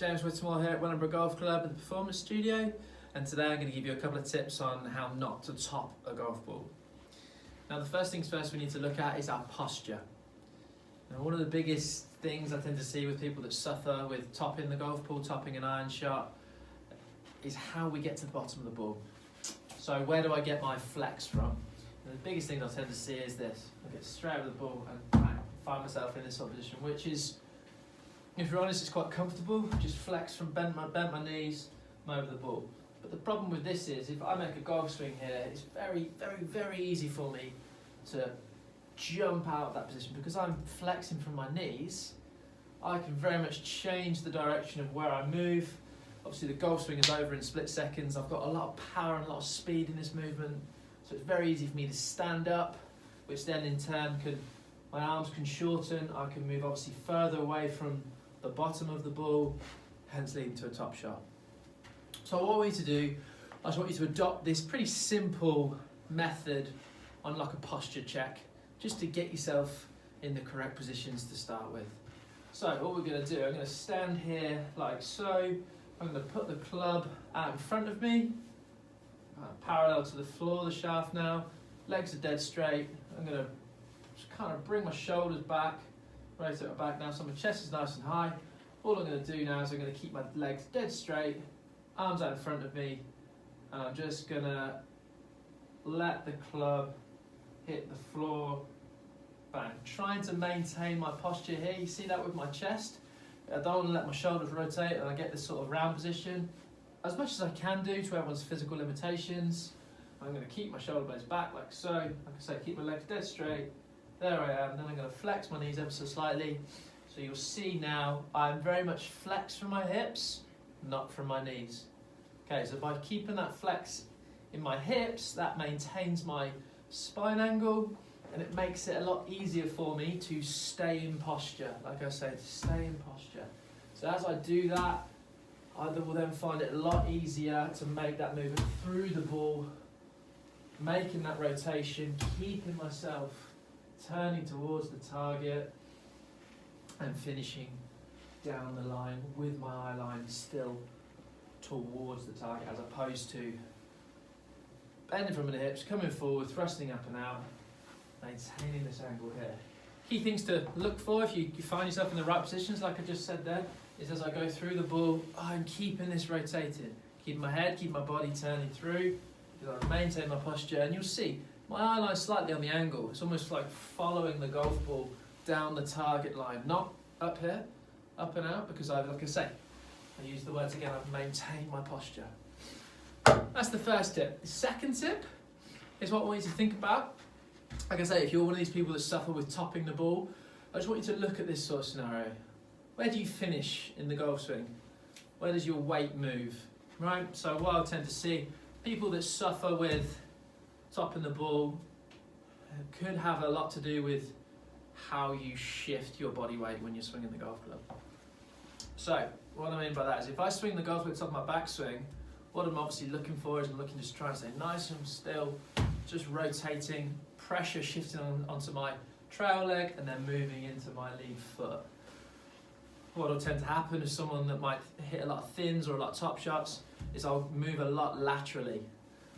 James Whittemore here at Wellingborough Golf Club and the Performance Studio, and today I'm going to give you a couple of tips on how not to top a golf ball. Now the first things first we need to look at is our posture. Now one of the biggest things I tend to see with people that suffer with topping the golf ball, topping an iron shot, is how we get to the bottom of the ball. So where do I get my flex from? And the biggest thing I tend to see is this. I get straight over the ball and find myself in this sort of position, which is, if you're honest, it's quite comfortable. Just flex from bend my knees, I'm over the ball. But the problem with this is, if I make a golf swing here, it's very easy for me to jump out of that position because I'm flexing from my knees. I can very much change the direction of where I move. Obviously the golf swing is over in split seconds. I've got a lot of power and a lot of speed in this movement, so it's very easy for me to stand up, which then in turn my arms can shorten. I can move obviously further away from the bottom of the ball, hence leading to a top shot. So what I want you to do, I just want you to adopt this pretty simple method on like a posture check, just to get yourself in the correct positions to start with. So what we're going to do, I'm going to stand here like so. I'm going to put the club out in front of me, parallel to the floor, the shaft now. Legs are dead straight. I'm going to just kind of bring my shoulders back, rotate my back now, so my chest is nice and high. All I'm going to do now is I'm going to keep my legs dead straight, arms out in front of me, and I'm just going to let the club hit the floor, bang. Trying to maintain my posture here. You see that with my chest? I don't want to let my shoulders rotate and I get this sort of round position. As much as I can do to everyone's physical limitations, I'm going to keep my shoulder blades back like so. Like I say, keep my legs dead straight. There I am. Then I'm going to flex my knees ever so slightly. So you'll see now I'm very much flexed from my hips, not from my knees. Okay, so by keeping that flex in my hips, that maintains my spine angle, and it makes it a lot easier for me to stay in posture. Like I say, to stay in posture. So as I do that, I will then find it a lot easier to make that movement through the ball, making that rotation, keeping myself turning towards the target, and finishing down the line with my eye line still towards the target, as opposed to bending from the hips, coming forward, thrusting up and out, maintaining this angle here. Key things to look for if you find yourself in the right positions, like I just said there, is as I go through the ball, I'm keeping this rotated. Keeping my head, keep my body turning through, because I maintain my posture, and you'll see my eye line's slightly on the angle. It's almost like following the golf ball down the target line, not up here, up and out, because like I say, I use the words again, I've maintained my posture. That's the first tip. The second tip is what I want you to think about. Like I say, if you're one of these people that suffer with topping the ball, I just want you to look at this sort of scenario. Where do you finish in the golf swing? Where does your weight move? Right? So what I tend to see, people that suffer with topping the ball could have a lot to do with how you shift your body weight when you're swinging the golf club. So what I mean by that is, if I swing the golf club top of my backswing, what I'm obviously looking for is I'm looking to try and stay nice and still, just rotating, pressure shifting onto my trail leg and then moving into my lead foot. What will tend to happen is someone that might hit a lot of thins or a lot of top shots is I'll move a lot laterally.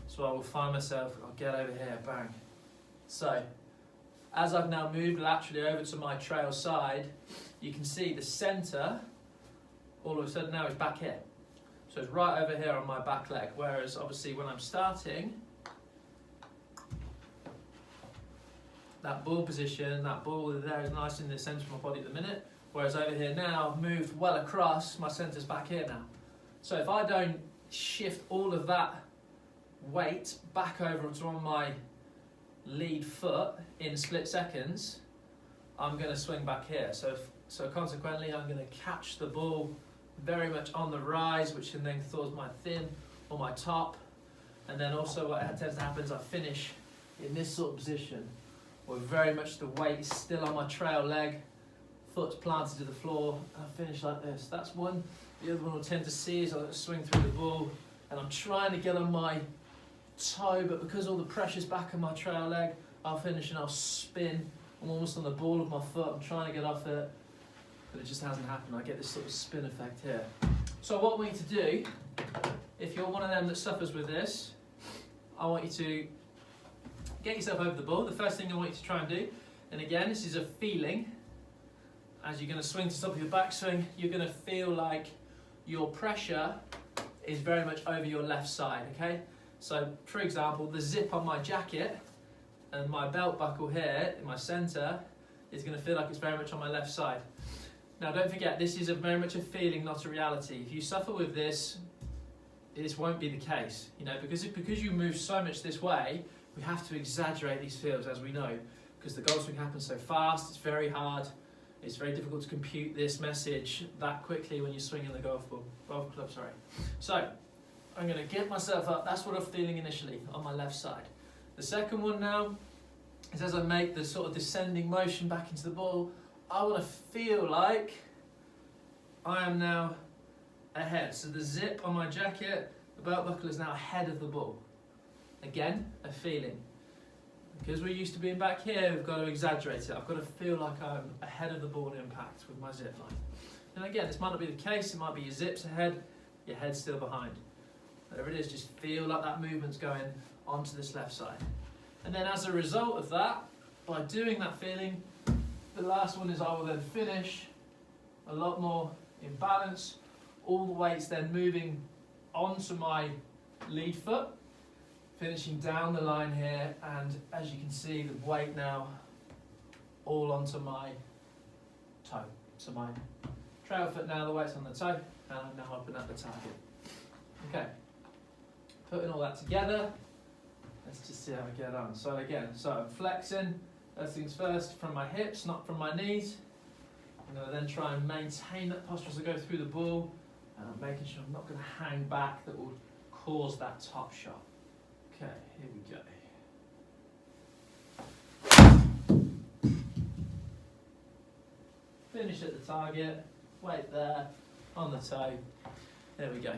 So I will find myself, I'll get over here, bang. So as I've now moved laterally over to my trail side, you can see the center all of a sudden now is back here. So it's right over here on my back leg, whereas obviously when I'm starting, that ball position, that ball there is nice in the centre of my body at the minute, whereas over here now, moved well across, my centre's back here now. So if I don't shift all of that weight back over to on my lead foot in split seconds, I'm going to swing back here. So consequently, I'm going to catch the ball very much on the rise, which can then cause my thin or my top. And then also what tends to happen is I finish in this sort of position, where very much the weight is still on my trail leg, foot's planted to the floor, and I finish like this. That's one. The other one we'll tend to see is I swing through the ball, and I'm trying to get on my toe, but because all the pressure's back on my trail leg, I'll finish and I'll spin. I'm almost on the ball of my foot, I'm trying to get off it. but it just hasn't happened. I get this sort of spin effect here. So what I want you to do, if you're one of them that suffers with this, I want you to get yourself over the ball. The first thing I want you to try and do, and again, this is a feeling, as you're going to swing to stop your backswing, you're going to feel like your pressure is very much over your left side, okay? So, for example, the zip on my jacket and my belt buckle here in my centre is going to feel like it's very much on my left side. Now, don't forget, this is very much a feeling, not a reality. If you suffer with this won't be the case, you know, because you move so much this way, we have to exaggerate these feels, as we know, because the golf swing happens so fast, it's very hard, it's very difficult to compute this message that quickly when you're swinging the golf club. So, I'm going to get myself up, that's what I'm feeling initially, on my left side. The second one now is as I make the sort of descending motion back into the ball, I want to feel like I am now ahead. So the zip on my jacket, the belt buckle is now ahead of the ball. Again, a feeling. Because we're used to being back here, we've got to exaggerate it. I've got to feel like I'm ahead of the ball impact with my zip line. And again, this might not be the case, it might be your zip's ahead, your head's still behind. Whatever it is, just feel like that movement's going onto this left side. And then as a result of that, by doing that feeling, the last one is I will then finish a lot more in balance, all the weight's then moving onto my lead foot, finishing down the line here, and as you can see, the weight now all onto my toe. So my trail foot now, the weight's on the toe, and I'm now open at the target. Okay, putting all that together, let's just see how we get on. So again, I'm flexing, first things first, from my hips, not from my knees. I'm going to then try and maintain that posture as I go through the ball, and I'm making sure I'm not going to hang back, that will cause that top shot. Okay, here we go. Finish at the target, weight there, on the toe. There we go.